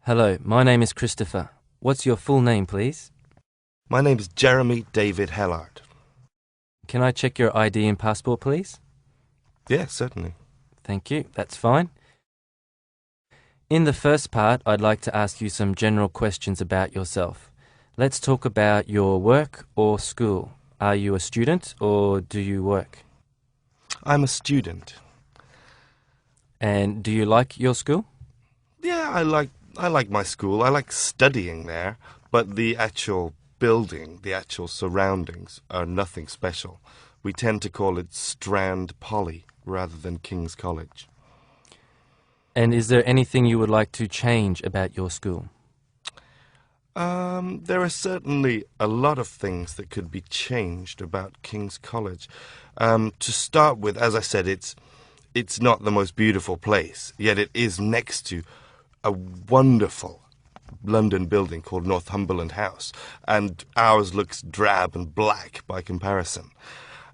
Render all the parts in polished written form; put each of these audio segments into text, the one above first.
Hello, my name is Christopher. What's your full name, please? My name is Jeremy David Hellard. Can I check your ID and passport, please? Yes, certainly. Thank you, that's fine. In the first part, I'd like to ask you some general questions about yourself. Let's talk about your work or school. Are you a student or do you work? I'm a student. And do you like your school? Yeah, I like my school. I like studying there, but the actual building, the actual surroundings are nothing special. We tend to call it Strand Poly rather than King's College. And is there anything you would like to change about your school? There are certainly a lot of things that could be changed about King's College. To start with, as I said, it's not the most beautiful place, yet it is next to a wonderful London building called Northumberland House, and ours looks drab and black by comparison.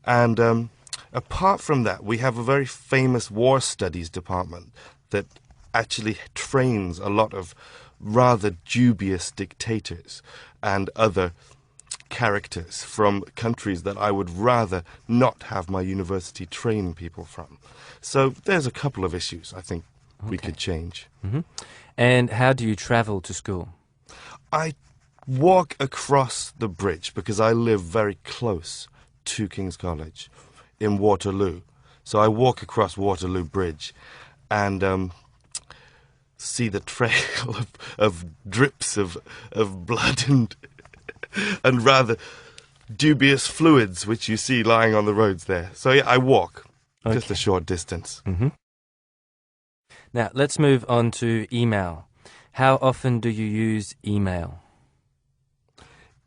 And apart from that, we have a very famous war studies department that actually trains a lot of rather dubious dictators and other characters from countries that I would rather not have my university train people from. So there's a couple of issues I think we Okay. could change. And how do you travel to school? I walk across the bridge because I live very close to King's College in Waterloo. So I walk across Waterloo Bridge and see the trail of drips of blood and rather dubious fluids which you see lying on the roads there. So yeah, I walk just a Okay. short distance. Now, let's move on to email. How often do you use email?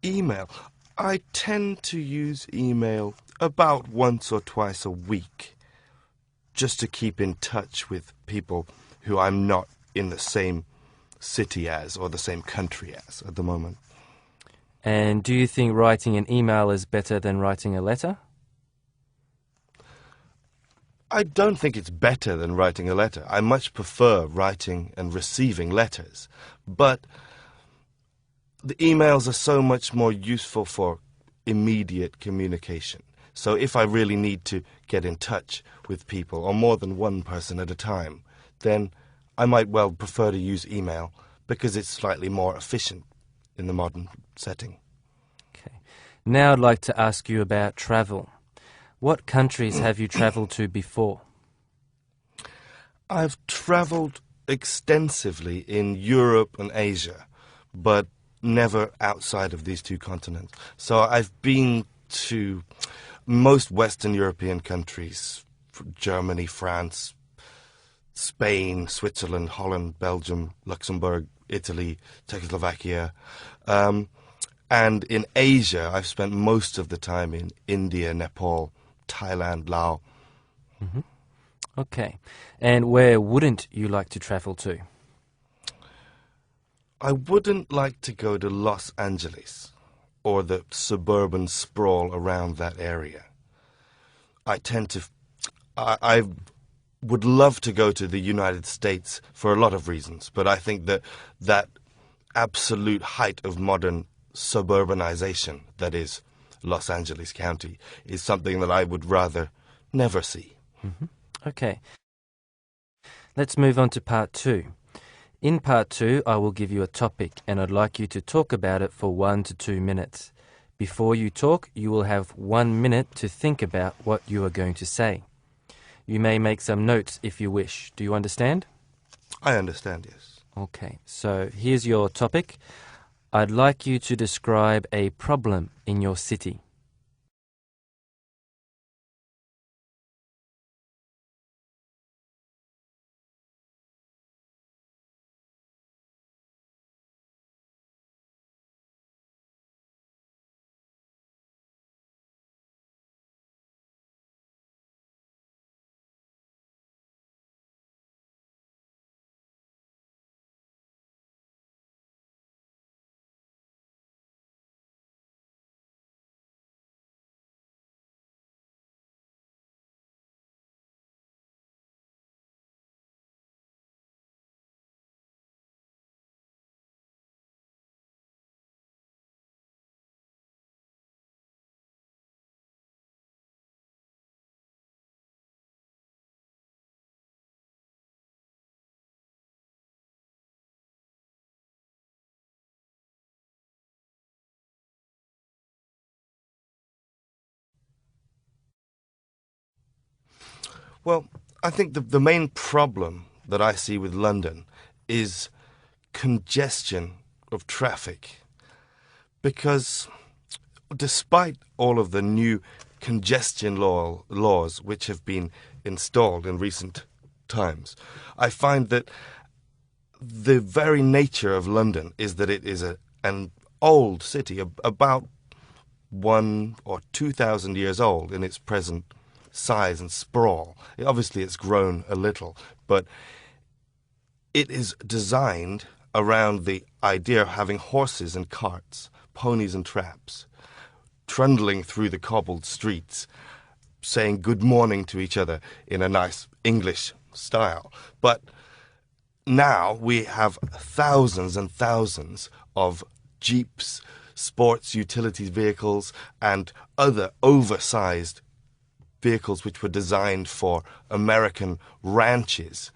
Email. I tend to use email about once or twice a week just to keep in touch with people who I'm not in the same city as or the same country as at the moment. And do you think writing an email is better than writing a letter? I don't think it's better than writing a letter. I much prefer writing and receiving letters. But the emails are so much more useful for immediate communication. So if I really need to get in touch with people, or more than one person at a time, then I might well prefer to use email because it's slightly more efficient in the modern setting. Okay. Now I'd like to ask you about travel. What countries have you travelled to before? I've traveled extensively in Europe and Asia, but never outside of these two continents. So I've been to most Western European countries: Germany, France, Spain, Switzerland, Holland, Belgium, Luxembourg, Italy, Czechoslovakia. And in Asia, I've spent most of the time in India, Nepal, Thailand, Laos. Okay. And where wouldn't you like to travel to? I wouldn't like to go to Los Angeles or the suburban sprawl around that area. I tend to. I would love to go to the United States for a lot of reasons, but I think that absolute height of modern suburbanization that is Los Angeles County is something that I would rather never see. Okay. Let's move on to part 2. In part 2, I will give you a topic and I'd like you to talk about it for 1 to 2 minutes. Before you talk, you will have 1 minute to think about what you are going to say. You may make some notes if you wish. Do you understand? I understand, yes. Okay, so here's your topic. I'd like you to describe a problem in your city. Well, I think the main problem that I see with London is congestion of traffic. Because despite all of the new congestion laws which have been installed in recent times, I find that the very nature of London is that it is an old city, about 1 or 2,000 years old in its present size and sprawl. Obviously, it's grown a little, but it is designed around the idea of having horses and carts, ponies and traps, trundling through the cobbled streets, saying good morning to each other in a nice English style. But now we have thousands and thousands of jeeps, sports utilities vehicles, and other oversized vehicles which were designed for American ranches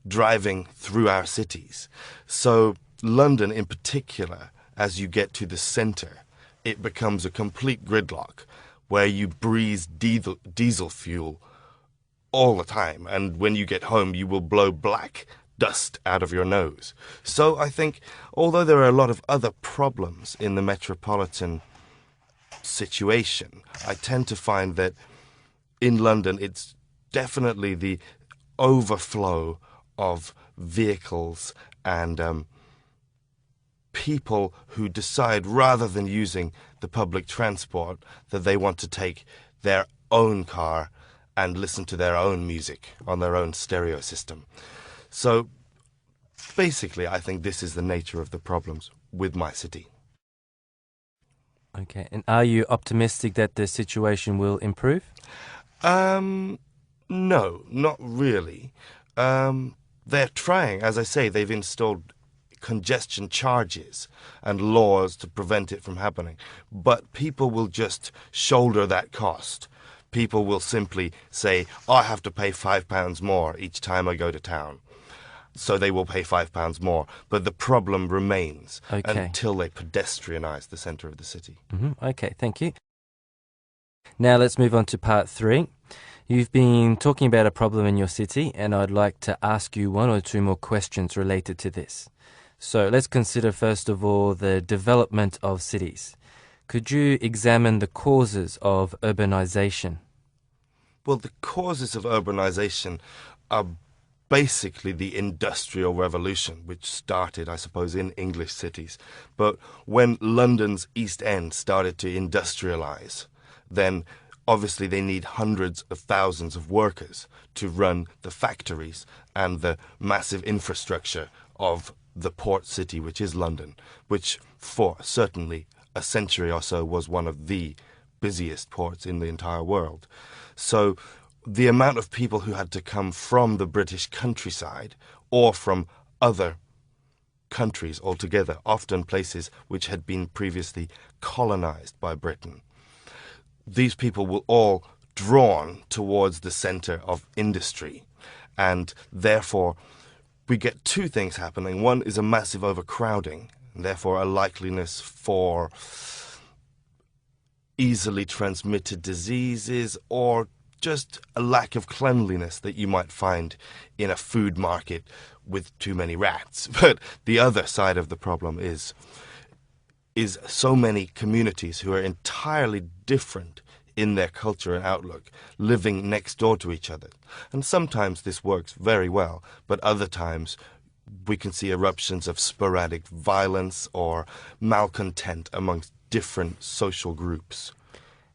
driving through our cities. So London in particular, as you get to the centre, it becomes a complete gridlock where you breathe diesel fuel all the time, and when you get home you will blow black dust out of your nose. So I think, although there are a lot of other problems in the metropolitan situation, I tend to find that in London it's definitely the overflow of vehicles and people who decide, rather than using the public transport, that they want to take their own car and listen to their own music on their own stereo system. So basically, I think this is the nature of the problems with my city. Okay, and are you optimistic that the situation will improve? No, not really. They're trying, as I say, they've installed congestion charges and laws to prevent it from happening. But people will just shoulder that cost. People will simply say, I have to pay £5 more each time I go to town. So they will pay £5 more. But the problem remains until they pedestrianise the centre of the city. Okay, thank you. Now let's move on to part 3. You've been talking about a problem in your city, and I'd like to ask you 1 or 2 more questions related to this. So let's consider first of all the development of cities. Could you examine the causes of urbanization? Well, the causes of urbanization are basically the Industrial Revolution, which started, I suppose, in English cities. But when London's East End started to industrialize, then obviously they need hundreds of thousands of workers to run the factories and the massive infrastructure of the port city, which is London, which for certainly a century or so was one of the busiest ports in the entire world. So the amount of people who had to come from the British countryside or from other countries altogether, often places which had been previously colonized by Britain, these people were all drawn towards the center of industry, and therefore we get 2 things happening. One is a massive overcrowding, and therefore a likeliness for easily transmitted diseases or just a lack of cleanliness that you might find in a food market with too many rats. But the other side of the problem is so many communities who are entirely different in their culture and outlook, living next door to each other. And sometimes this works very well, but other times we can see eruptions of sporadic violence or malcontent amongst different social groups.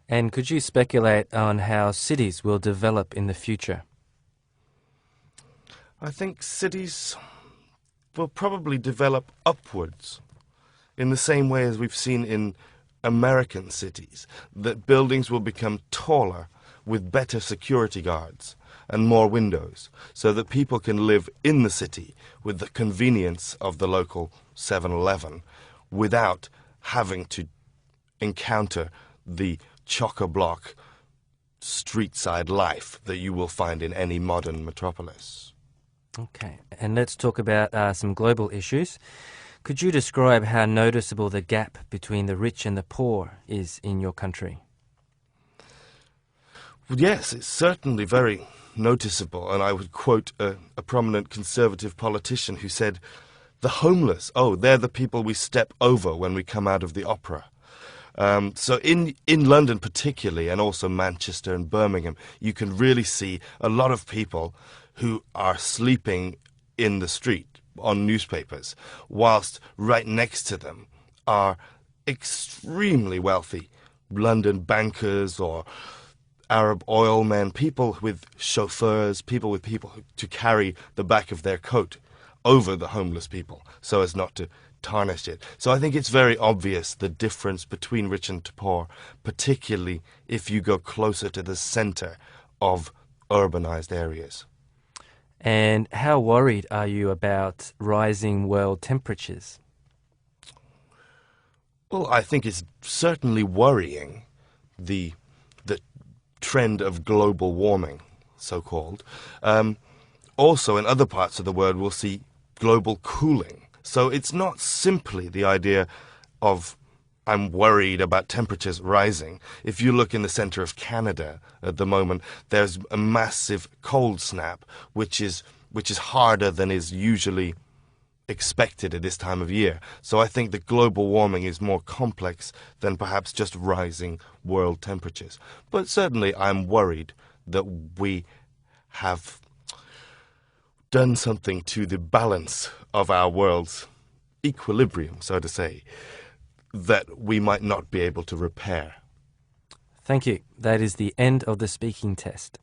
And could you speculate on how cities will develop in the future? I think cities will probably develop upwards in the same way as we've seen in American cities, that buildings will become taller with better security guards and more windows, so that people can live in the city with the convenience of the local 7-Eleven without having to encounter the chock-a-block street-side life that you will find in any modern metropolis. Okay, and let's talk about some global issues. Could you describe how noticeable the gap between the rich and the poor is in your country? Well, yes, it's certainly very noticeable, and I would quote a prominent conservative politician who said, "The homeless, oh, they're the people we step over when we come out of the opera." So in London particularly, and also Manchester and Birmingham, you can really see a lot of people who are sleeping in the street on newspapers, whilst right next to them are extremely wealthy London bankers or Arab oil men, people with chauffeurs, people to carry the back of their coat over the homeless people so as not to tarnish it. So I think it's very obvious the difference between rich and poor, particularly if you go closer to the centre of urbanized areas. And how worried are you about rising world temperatures? Well, I think it's certainly worrying, the trend of global warming, so-called. Also, in other parts of the world, we'll see global cooling. So it's not simply the idea of I'm worried about temperatures rising. If you look in the centre of Canada at the moment, there's a massive cold snap, which is harder than is usually expected at this time of year. So I think that global warming is more complex than perhaps just rising world temperatures. But certainly I'm worried that we have done something to the balance of our world's equilibrium, so to say, that we might not be able to repair. Thank you. That is the end of the speaking test.